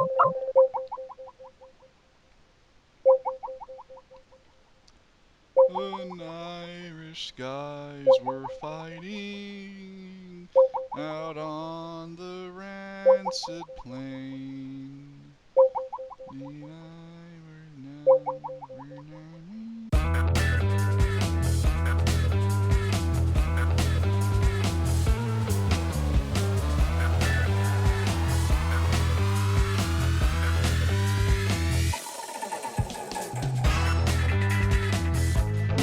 The Irish skies were fighting out on the rancid plain. The Irish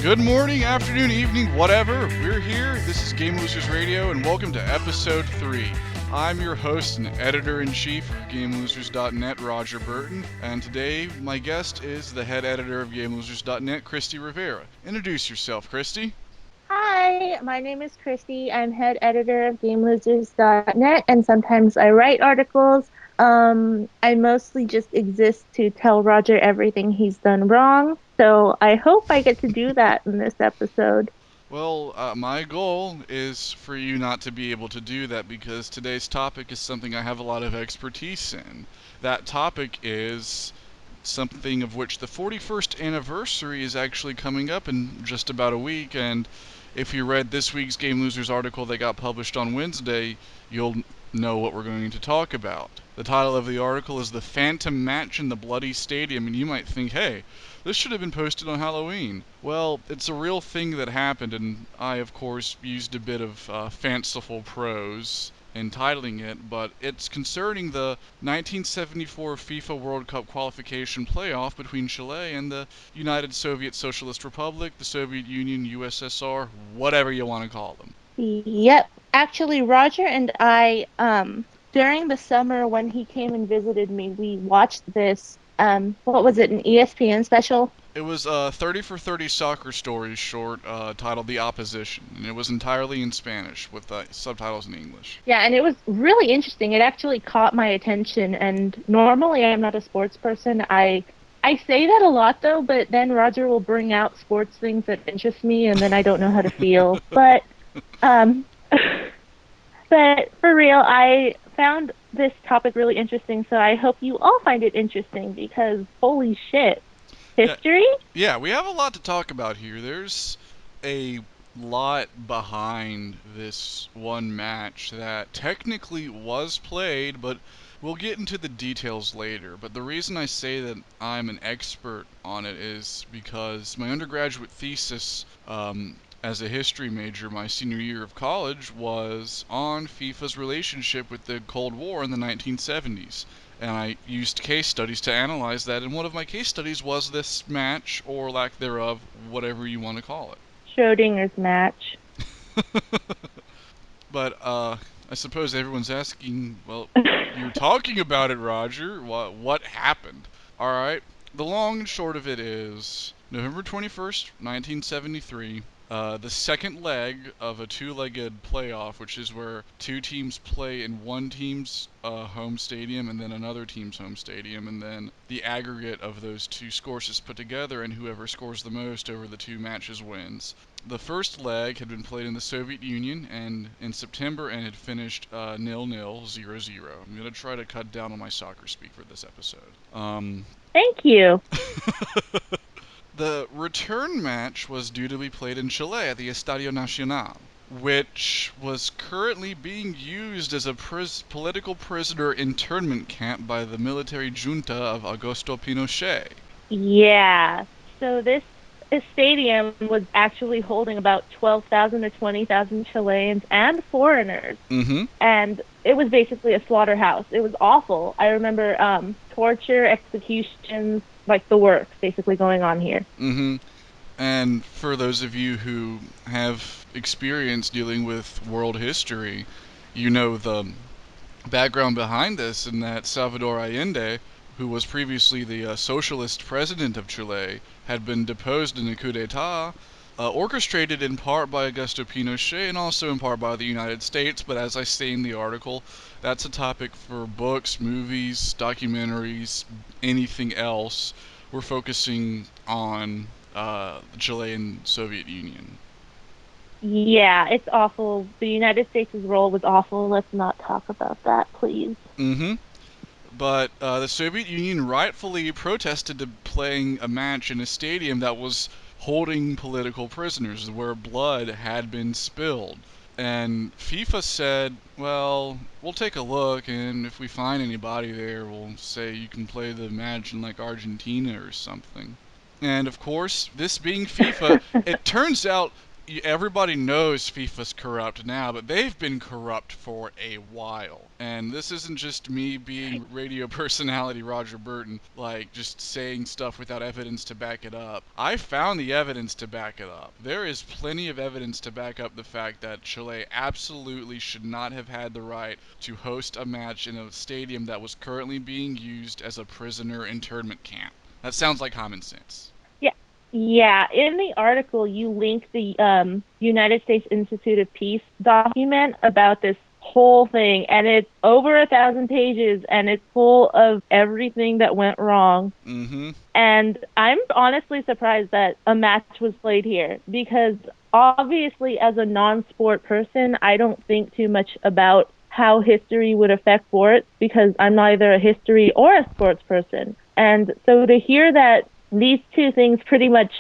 Good morning, afternoon, evening, whatever. We're here. This is Game Losers Radio, and welcome to episode 3. I'm your host and editor-in-chief of GameLosers.net, Roger Burton, and today my guest is the head editor of GameLosers.net, Christie Rivera. Introduce yourself, Christie. Hi, my name is Christy. I'm head editor of GameLosers.net, and sometimes I write articles. I mostly just exist to tell Roger everything he's done wrong. So I hope I get to do that in this episode. Well, my goal is for you not to be able to do that because today's topic is something I have a lot of expertise in. That topic is something of which the 41st anniversary is actually coming up in just about a week, and if you read this week's Game Losers article that got published on Wednesday, you'll know what we're going to talk about. The title of the article is The Phantom Match in the Bloody Stadium, and you might think, hey, this should have been posted on Halloween. Well, it's a real thing that happened, and I, of course, used a bit of fanciful prose entitling it, but it's concerning the 1974 FIFA World Cup qualification playoff between Chile and the United Soviet Socialist Republic, the Soviet Union, USSR, whatever you want to call them. Yep. Actually, Roger and I, during the summer when he came and visited me, we watched this, what was it, an ESPN special? It was a 30 for 30 soccer stories short titled The Opposition, and it was entirely in Spanish with subtitles in English. Yeah, and it was really interesting. It actually caught my attention. And normally I'm not a sports person. I say that a lot though, but then Roger will bring out sports things that interest me and then I don't know how to feel. Um but for real, I found this topic really interesting, so I hope you all find it interesting because holy shit. Yeah, History? yeah, we have a lot to talk about here. There's a lot behind this one match that technically was played, but we'll get into the details later. But the reason I say that I'm an expert on it is because my undergraduate thesis, as a history major my senior year of college, was on FIFA's relationship with the Cold War in the 1970s. And I used case studies to analyze that, and one of my case studies was this match, or lack thereof, whatever you want to call Schrodinger's match. it. But I suppose everyone's asking, well, you're talking about it, Roger. What happened? All right. The long and short of it is November 21st, 1973. The second leg of a two-legged playoff, which is where two teams play in one team's home stadium and then another team's home stadium, and then the aggregate of those two scores is put together, and whoever scores the most over the two matches wins. The first leg had been played in the Soviet Union and in September and had finished 0-0, 0-0. I'm going to try to cut down on my soccer speak for this episode. Thank you. The return match was due to be played in Chile at the Estadio Nacional, which was currently being used as a political prisoner internment camp by the military junta of Augusto Pinochet. Yeah. So this stadium was actually holding about 12,000 to 20,000 Chileans and foreigners. Mm-hmm. And it was basically a slaughterhouse. It was awful. I remember torture, executions, like the works basically going on here. Mm-hmm. And for those of you who have experience dealing with world history, you know the background behind this, and that Salvador Allende, who was previously the socialist president of Chile, had been deposed in a coup d'etat, orchestrated in part by Augusto Pinochet and also in part by the United States. But as I say in the article, that's a topic for books, movies, documentaries, anything else. We're focusing on the Chilean Soviet Union. Yeah, it's awful. The United States' role was awful. Let's not talk about that, please. Mm-hmm. But the Soviet Union rightfully protested to playing a match in a stadium that was holding political prisoners, where blood had been spilled. And FIFA said, well, we'll take a look, and if we find anybody there, we'll say you can play the match in like Argentina or something. And of course, this being FIFA, it turns out everybody knows FIFA's corrupt now, but they've been corrupt for a while. And this isn't just me being radio personality Roger Burton, like just saying stuff without evidence to back it up. I found the evidence to back it up. There is plenty of evidence to back up the fact that Chile absolutely should not have had the right to host a match in a stadium that was currently being used as a prisoner internment camp. That sounds like common sense. Yeah. Yeah. In the article, you link the United States Institute of Peace document about this whole thing, and it's over 1,000 pages, and it's full of everything that went wrong. Mm-hmm. And I'm honestly surprised that a match was played here because obviously, as a non sport person, I don't think too much about how history would affect sports because I'm neither a history or a sports person. And so to hear that these two things pretty much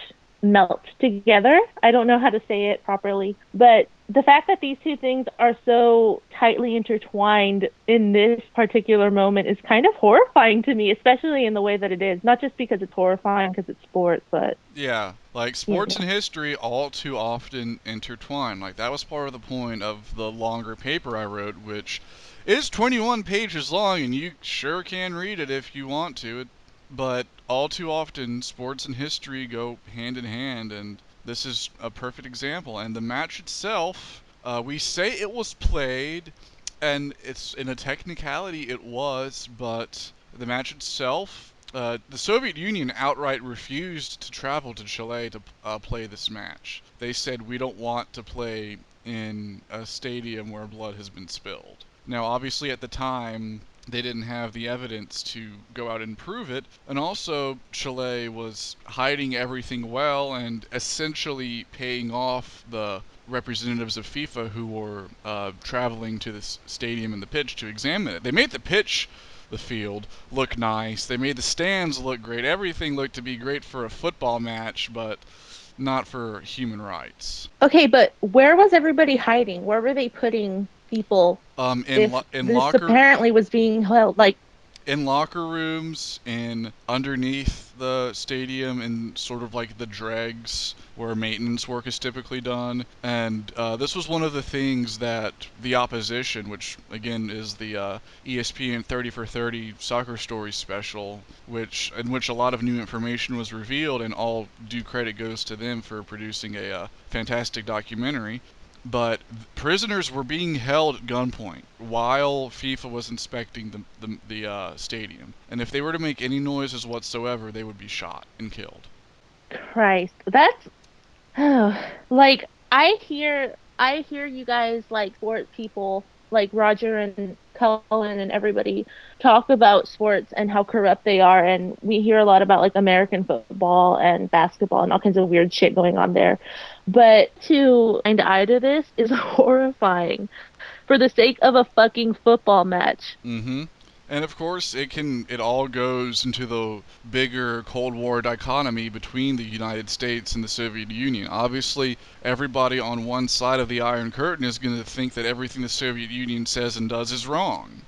melt together, I don't know how to say it properly, but the fact that these two things are so tightly intertwined in this particular moment is kind of horrifying to me, especially in the way that it is. Not just because it's horrifying because it's sports, but Yeah, like you sports and know. history all too often intertwine. Like that was part of the point of the longer paper I wrote, which is 21 pages long, and you sure can read it if you want to. But all too often, sports and history go hand in hand, and this is a perfect example. And the match itself, we say it was played, and it's in a technicality it was, but the match itself, the Soviet Union outright refused to travel to Chile to play this match. They said we don't want to play in a stadium where blood has been spilled. Now, obviously, at the time, they didn't have the evidence to go out and prove it, and also Chile was hiding everything well and essentially paying off the representatives of FIFA who were traveling to this stadium and the pitch to examine it. They made the pitch, the field, look nice. They made the stands look great. Everything looked to be great for a football match, but not for human rights. Okay, but where was everybody hiding? Where were they putting people In if in this locker apparently was being held? Like, in locker rooms and underneath the stadium in sort of like the dregs where maintenance work is typically done. And this was one of the things that the opposition, which again is the ESPN 30 for 30 soccer story special, which in which a lot of new information was revealed, and all due credit goes to them for producing a fantastic documentary. But prisoners were being held at gunpoint while FIFA was inspecting the stadium, and if they were to make any noises whatsoever, they would be shot and killed. Christ, that's like I hear you guys like sports people like Roger and Cullen and everybody talk about sports and how corrupt they are, and we hear a lot about like American football and basketball and all kinds of weird shit going on there. But to find eye to this is horrifying for the sake of a fucking football match. Mm-hmm. And of course, it all goes into the bigger Cold War dichotomy between the United States and the Soviet Union. Obviously, everybody on one side of the Iron Curtain is going to think that everything the Soviet Union says and does is wrong.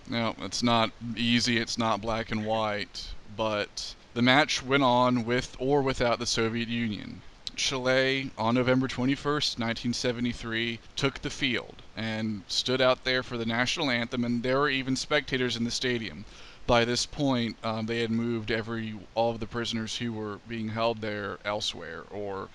Now, it's not easy, it's not black and white, but the match went on with or without the Soviet Union. Chile, on November 21st, 1973, took the field and stood out there for the national anthem, and there were even spectators in the stadium. By this point, they had moved all of the prisoners who were being held there elsewhere, or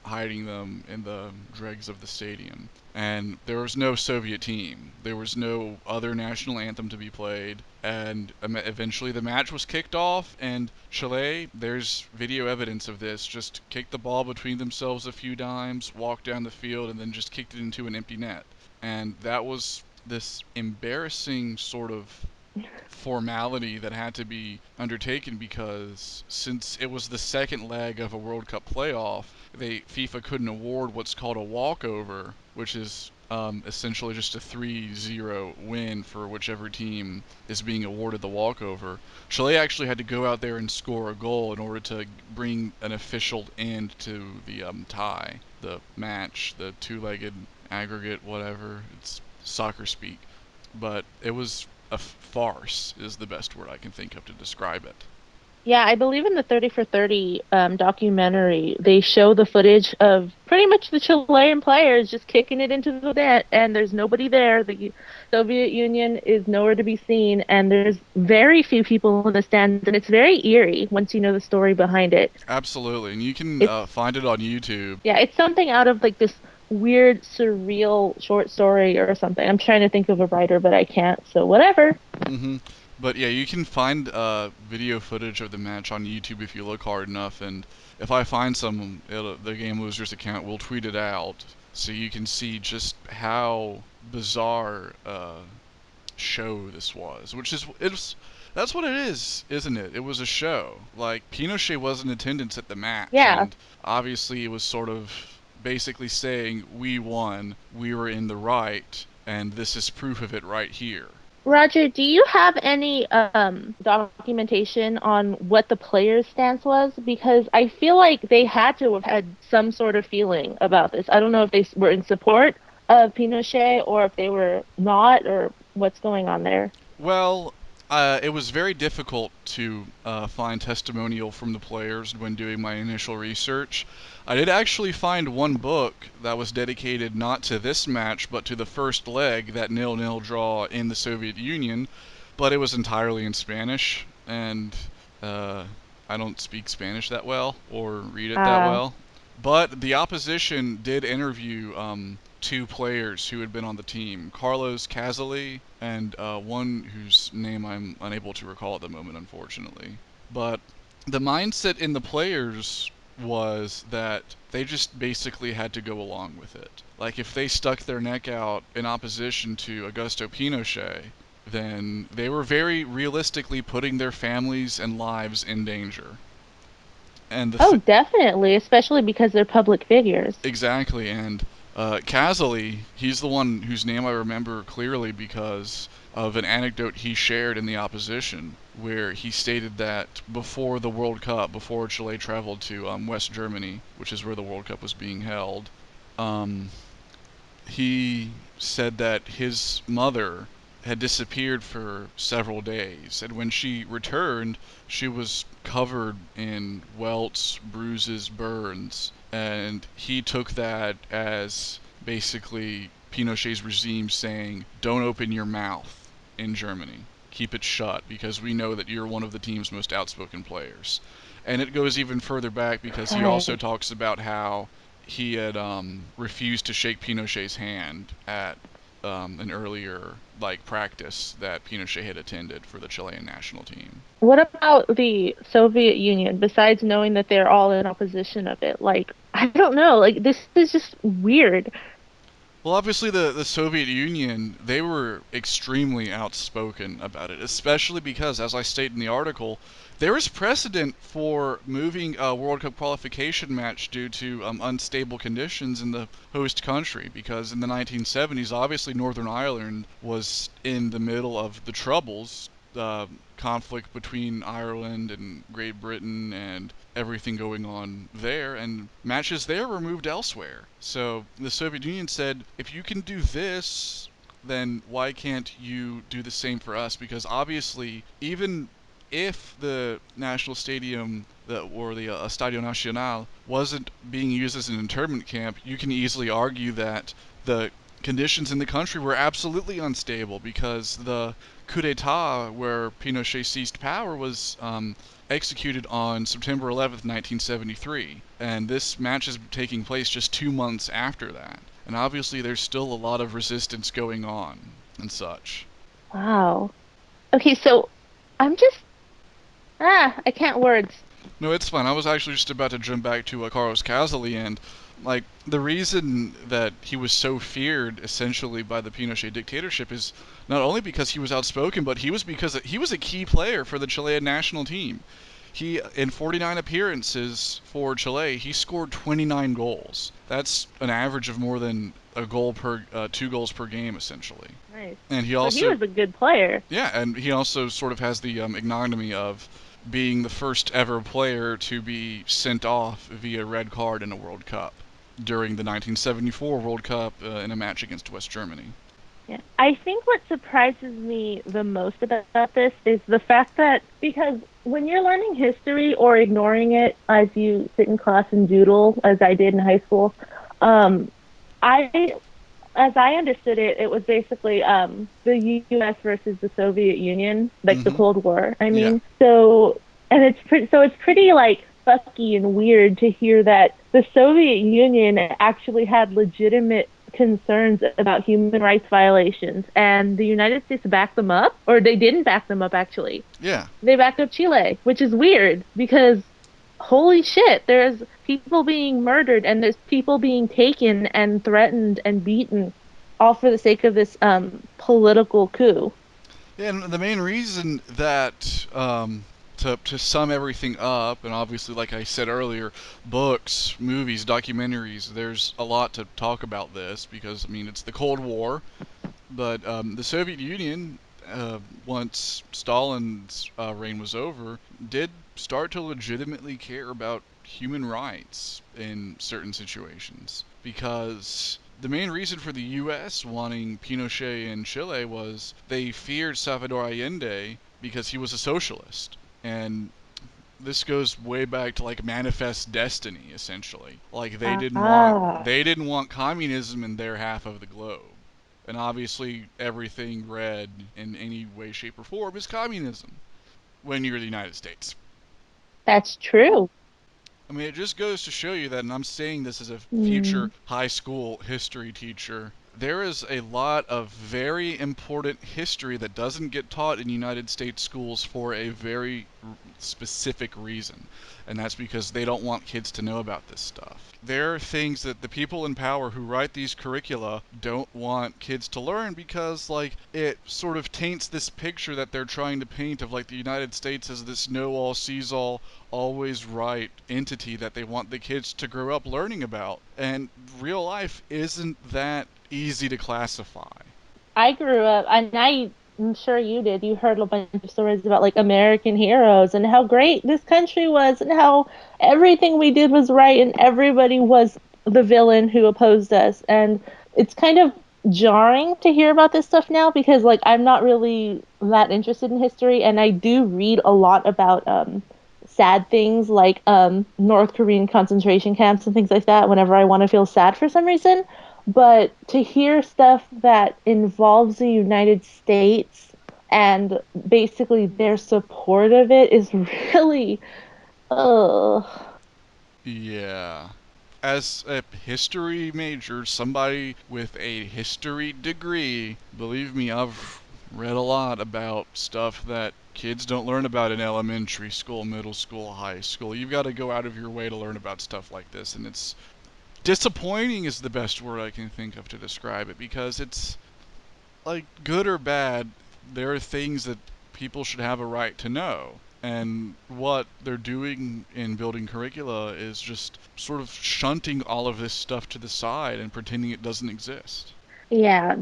hiding them in the dregs of the stadium. And there was no Soviet team. There was no other national anthem to be played. And eventually the match was kicked off, and Chile, there's video evidence of this, just kicked the ball between themselves a few times, walked down the field, and then just kicked it into an empty net. And that was this embarrassing sort of formality that had to be undertaken because since it was the second leg of a World Cup playoff, FIFA couldn't award what's called a walkover, which is essentially just a 3-0 win for whichever team is being awarded the walkover. Chile actually had to go out there and score a goal in order to bring an official end to the tie, the match, the two-legged aggregate, whatever. It's soccer speak. But it was a farce, is the best word I can think of to describe it. Yeah, I believe in the 30 for 30 documentary, they show the footage of pretty much the Chilean players just kicking it into the net, and there's nobody there. The Soviet Union is nowhere to be seen, and there's very few people in the stands, and it's very eerie once you know the story behind it. Absolutely, and you can It's, find it on YouTube. yeah, it's something out of like this weird, surreal short story or something. I'm trying to think of a writer, but I can't, so whatever. hmm But yeah, you can find video footage of the match on YouTube if you look hard enough, and if I find some, the Game Losers account will tweet it out, so you can see just how bizarre show this was. Which is it's that's what it is, isn't it? It was a show. Like Pinochet was in attendance at the match, Yeah. and obviously it was sort of basically saying we won, we were in the right, and this is proof of it right here. Roger, do you have any documentation on what the players' stance was? Because I feel like they had to have had some sort of feeling about this. I don't know if they were in support of Pinochet or if they were not, or what's going on there. Well, it was very difficult to find testimonial from the players when doing my initial research. I did actually find one book that was dedicated not to this match, but to the first leg, that nil-nil draw in the Soviet Union, but it was entirely in Spanish, and uh, I don't speak Spanish that well or read it that Uh, well. But the opposition did interview two players who had been on the team, Carlos Caselli and one whose name I'm unable to recall at the moment, unfortunately. But the mindset in the players was that they just basically had to go along with it. Like if they stuck their neck out in opposition to Augusto Pinochet, then they were very realistically putting their families and lives in danger. And the oh, definitely, especially because they're public figures. exactly, and Caselli, he's the one whose name I remember clearly because of an anecdote he shared in the opposition, where he stated that before the World Cup, before Chile traveled to West Germany, which is where the World Cup was being held, um, he said that his mother had disappeared for several days, and when she returned, she was covered in welts, bruises, burns, and he took that as basically Pinochet's regime saying, "Don't open your mouth in Germany. Keep it shut because we know that you're one of the team's most outspoken players." And it goes even further back because he also Right. talks about how he had refused to shake Pinochet's hand at an earlier like practice that Pinochet had attended for the Chilean national team. What about the Soviet Union, besides knowing that they're all in opposition of it? Like, I don't know. Like, this is just weird. Well, obviously the Soviet Union, they were extremely outspoken about it, especially because, as I state in the article, there is precedent for moving a World Cup qualification match due to unstable conditions in the host country. Because in the 1970s, obviously Northern Ireland was in the middle of the Troubles, conflict between Ireland and Great Britain and everything going on there, and matches there were moved elsewhere. So the Soviet Union said, if you can do this, then why can't you do the same for us? Because obviously, even if the national stadium or the Estadio Nacional wasn't being used as an internment camp, you can easily argue that the conditions in the country were absolutely unstable because the coup d'etat where Pinochet seized power was executed on September 11th, 1973, and this match is taking place just 2 months after that. And obviously, there's still a lot of resistance going on and such. Wow. Okay, so I'm just I can't words. No, it's fine. I was actually just about to jump back to Carlos Caselli, and like the reason that he was so feared essentially by the Pinochet dictatorship is not only because he was outspoken, but he was because he was a key player for the Chilean national team. He in 49 appearances for Chile, he scored 29 goals. That's an average of more than a goal per 2 goals per game, essentially. Nice. And he So he also, was a good player. yeah, and he also sort of has the ignominy of being the first ever player to be sent off via red card in a World Cup during the 1974 World Cup in a match against West Germany. Yeah. I think what surprises me the most about this is the fact that because when you're learning history or ignoring it as you sit in class and doodle, as I did in high school, um, I as I understood it, it was basically the U.S. versus the Soviet Union, like the Mm-hmm. Cold War. I Yeah. mean, and it's pretty like fucky and weird to hear that the Soviet Union actually had legitimate concerns about human rights violations, and the United States backed them up, or they didn't back them up actually. Yeah. They backed up Chile, which is weird because holy shit, there's people being murdered and there's people being taken and threatened and beaten all for the sake of this political coup. Yeah, and the main reason that to sum everything up, and obviously, like I said earlier, books, movies, documentaries. There's a lot to talk about this because I mean it's the Cold War, but the Soviet Union, once Stalin's reign was over, did start to legitimately care about human rights in certain situations because the main reason for the U.S. wanting Pinochet in Chile was they feared Salvador Allende because he was a socialist. And this goes way back to like manifest destiny essentially. Like Ah, they didn't want communism in their half of the globe. And obviously everything red in any way shape or form is communism when you're the United States. that's true. I mean, it just goes to show you that, and I'm saying this as a future Mm, high school history teacher, there is a lot of very important history that doesn't get taught in United States schools for a very specific reason. And that's because they don't want kids to know about this stuff. There are things that the people in power who write these curricula don't want kids to learn because, like, it sort of taints this picture that they're trying to paint of, like, the United States as this know all, sees all, always right entity that they want the kids to grow up learning about. And real life isn't that easy to classify. I grew up, and I'm sure you did. You heard a bunch of stories about like American heroes and how great this country was, and how everything we did was right, and everybody was the villain who opposed us. And it's kind of jarring to hear about this stuff now because like I'm not really that interested in history, and I do read a lot about sad things like North Korean concentration camps and things like that whenever I want to feel sad for some reason. But to hear stuff that involves the United States and basically their support of it is really, ugh. Yeah. As a history major, somebody with a history degree, believe me, I've read a lot about stuff that kids don't learn about in elementary school, middle school, high school. You've got to go out of your way to learn about stuff like this, and it's disappointing is the best word I can think of to describe it because it's like good or bad, there are things that people should have a right to know. And what they're doing in building curricula is just sort of shunting all of this stuff to the side and pretending it doesn't exist. Yeah,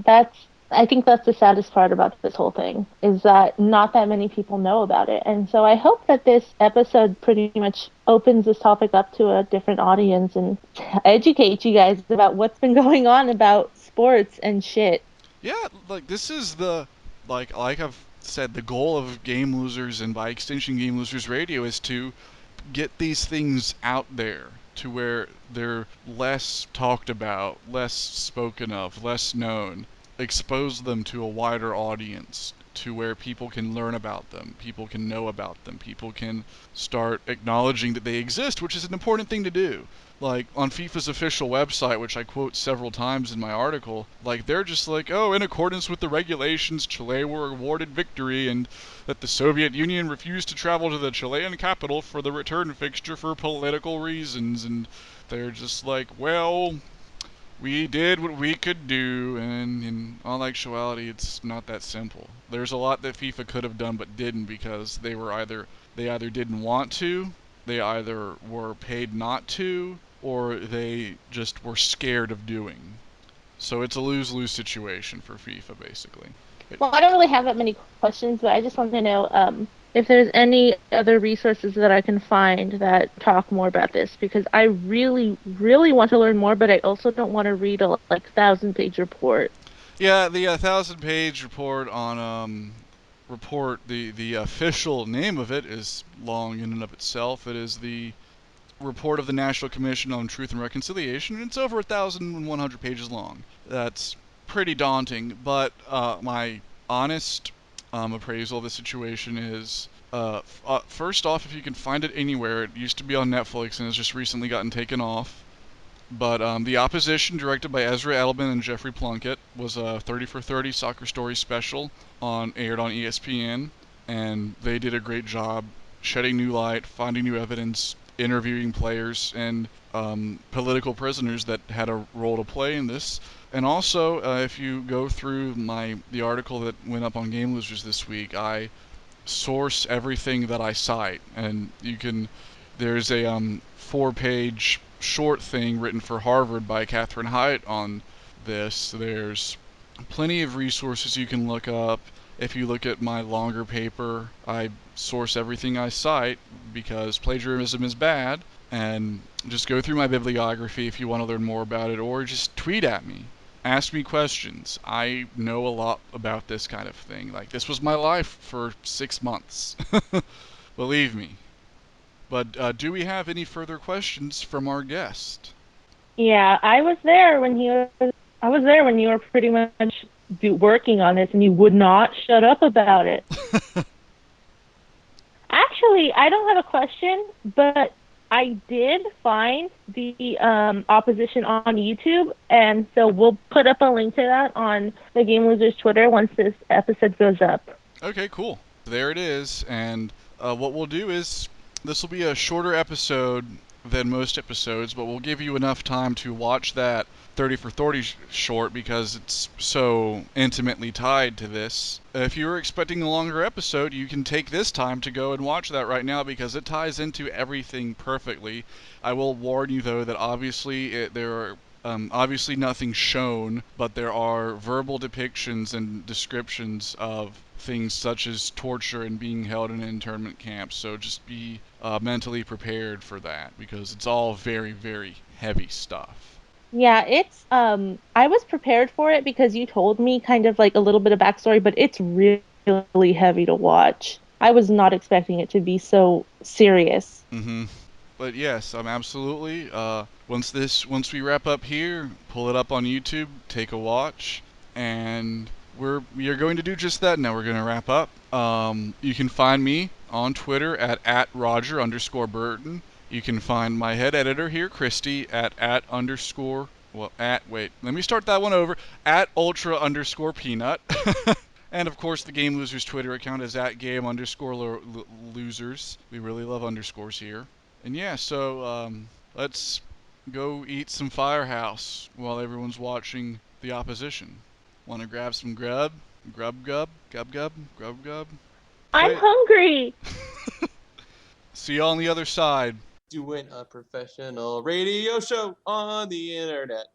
I think that's the saddest part about this whole thing is that not that many people know about it. And so I hope that this episode pretty much opens this topic up to a different audience and educate you guys about what's been going on about sports and shit. Yeah, like this is the like I've said, the goal of Game Losers and by extension Game Losers Radio is to get these things out there to where they're less talked about, less spoken of, less known, expose them to a wider audience to where people can learn about them, people can know about them, people can start acknowledging that they exist, which is an important thing to do. Like on FIFA's official website, which I quote several times in my article, like they're just like, oh, in accordance with the regulations, Chile were awarded victory, and that the Soviet Union refused to travel to the Chilean capital for the return fixture for political reasons. And they're just like, well, We did what we could do, and in all actuality, it's not that simple. There's a lot that FIFA could have done but didn't because they either didn't want to, they either were paid not to, or they just were scared of doing. So it's a lose-lose situation for FIFA, basically. It, Well, I don't really have that many questions, but I just want to know if there's any other resources that I can find that talk more about this because I really, really want to learn more, but I also don't want to read a like 1,000-page report. yeah, the 1,000-page report on report the official name of it is long in and of itself. It is the report of the National Commission on Truth and Reconciliation, and it's over 1,100 pages long. That's pretty daunting, but my honest appraisal of the situation is first off, if you can find it anywhere, it used to be on Netflix and has just recently gotten taken off. But The Opposition, directed by Ezra Edelman and Jeffrey Plunkett, was a 30 for 30 soccer story special aired on ESPN, and they did a great job shedding new light, finding new evidence, interviewing players and political prisoners that had a role to play in this. And also, if you go through the article that went up on Game Losers this week, I source everything that I cite, and you can. There's a 4-page short thing written for Harvard by Catherine Hite on this. There's plenty of resources you can look up. If you look at my longer paper, I source everything I cite because plagiarism is bad. And just go through my bibliography if you want to learn more about it, or just tweet at me. Ask me questions. I know a lot about this kind of thing. Like, this was my life for 6 months. Believe me. But do we have any further questions from our guest? Yeah, I was there when I was there when you were pretty much working on this and you would not shut up about it. Actually, I don't have a question, but I did find the opposition on YouTube, and so we'll put up a link to that on the Game Losers Twitter once this episode goes up. Okay, cool. There it is. And what we'll do is this will be a shorter episode than most episodes, but we'll give you enough time to watch that 30 for 30 short because it's so intimately tied to this. If you were expecting a longer episode, you can take this time to go and watch that right now because it ties into everything perfectly. I will warn you though that there are obviously nothing shown, but there are verbal depictions and descriptions of things such as torture and being held in internment camps. So just be mentally prepared for that because it's all very, very heavy stuff. Yeah, it's I was prepared for it because you told me kind of like a little bit of backstory, but it's really heavy to watch. I was not expecting it to be so serious. Mm-hmm. But yes, I'm absolutely. Once we wrap up here, pull it up on YouTube, take a watch, and we are going to do just that. Now we're going to wrap up. You can find me on Twitter at Roger underscore Burton. You can find my head editor here, Christie, at underscore well at wait. Let me start that one over at ultra underscore peanut. And of course, the Game Losers Twitter account is at game underscore losers. We really love underscores here. And yeah, so let's go eat some Firehouse while everyone's watching the opposition. Want to grab some grub? Grub gub? Gub gub? Grub gub? I'm Play hungry. it. See you on the other side. Doing a professional radio show on the internet.